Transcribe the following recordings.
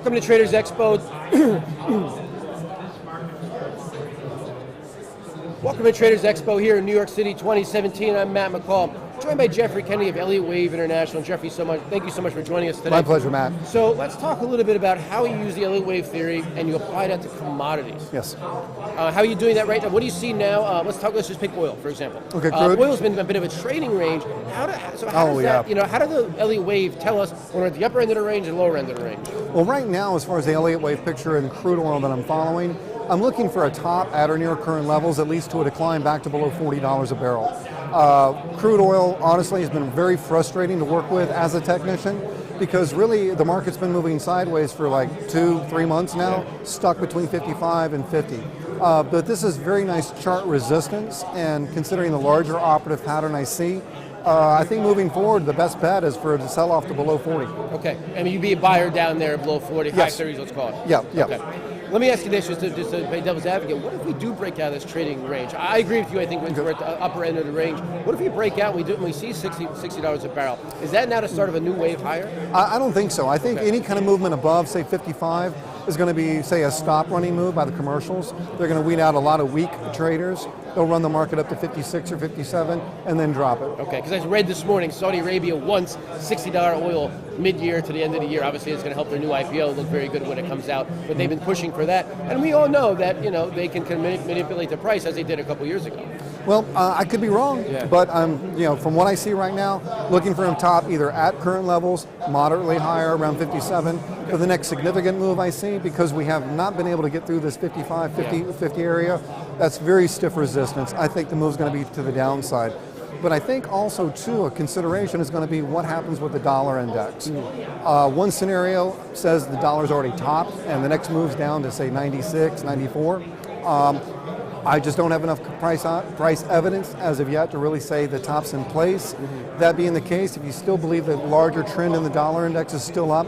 Welcome to Traders Expo. Welcome to Traders Expo here in New York City 2017. I'm Matt McCall, joined by Jeffrey Kennedy of Elliott Wave International. Jeffrey, thank you so much for joining us today. My pleasure, Matt. So let's talk a little bit about how you use the Elliott Wave theory and you apply that to commodities. Yes. How are you doing that right now? What do you see now? Let's just pick oil, for example. Okay, crude. Oil's been a bit of a trading range. How does the Elliott Wave tell us when we're at the upper end of the range and lower end of the range? Well, right now, as far as the Elliott Wave picture and crude oil that I'm following, I'm looking for a top at or near current levels, at least to a decline back to below $40 a barrel. Crude oil, honestly, has been very frustrating to work with as a technician because really the market's been moving sideways for like 2-3 months now, stuck between 55 and 50. But this is very nice chart resistance, and considering the larger operative pattern I see, I think moving forward, the best bet is for it to sell off to below 40. Okay, I mean, you'd be a buyer down there below 40, yes. High 30s, let's call it. Yeah. Okay. Let me ask you this, just to play devil's advocate. What if we do break out of this trading range? I agree with you. I think we're at the upper end of the range. What if we break out and we see $60 a barrel? Is that now the start of a new wave higher? I don't think so. I think any kind of movement above, say, 55 is going to be, say, a stop running move by the commercials. They're going to weed out a lot of weak traders. They'll run the market up to 56 or 57 and then drop it. Okay, because I read this morning Saudi Arabia wants $60 oil mid-year to the end of the year. Obviously, it's going to help their new IPO look very good when it comes out, but they've been pushing for that. And we all know that they can manipulate the price as they did a couple years ago. Well, I could be wrong, but from what I see right now, looking for a top either at current levels, moderately higher, around 57, for the next significant move I see, because we have not been able to get through this 55, 50 area. That's very stiff resistance. I think the move's going to be to the downside. But I think also, too, a consideration is going to be what happens with the dollar index. One scenario says the dollar's already topped, and the next move's down to, say, 96, 94. I just don't have enough price evidence as of yet to really say the top's in place. That being the case, if you still believe the larger trend in the dollar index is still up,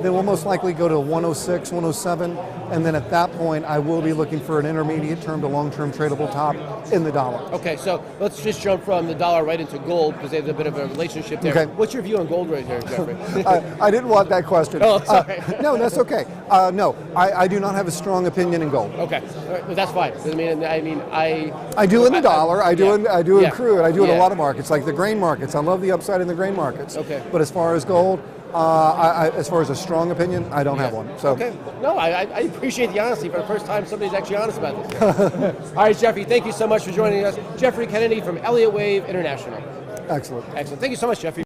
then we'll most likely go to 106, 107, and then at that point, I will be looking for an intermediate term to long-term tradable top in the dollar. Okay, so let's just jump from the dollar right into gold because there's a bit of a relationship there. Okay. What's your view on gold right here, Jeffrey? I didn't want that question. Oh, sorry. No, that's okay. No, I do not have a strong opinion in gold. Okay, all right, but that's fine. I do in the dollar. I do in crude. I do in a lot of markets, like the grain markets. I love the upside in the grain markets. Okay. But as far as gold, as far as a strong opinion, I don't have one. So. Okay. No, I appreciate the honesty. For the first time, somebody's actually honest about this. All right, Jeffrey, thank you so much for joining us. Jeffrey Kennedy from Elliott Wave International. Excellent. Excellent. Thank you so much, Jeffrey.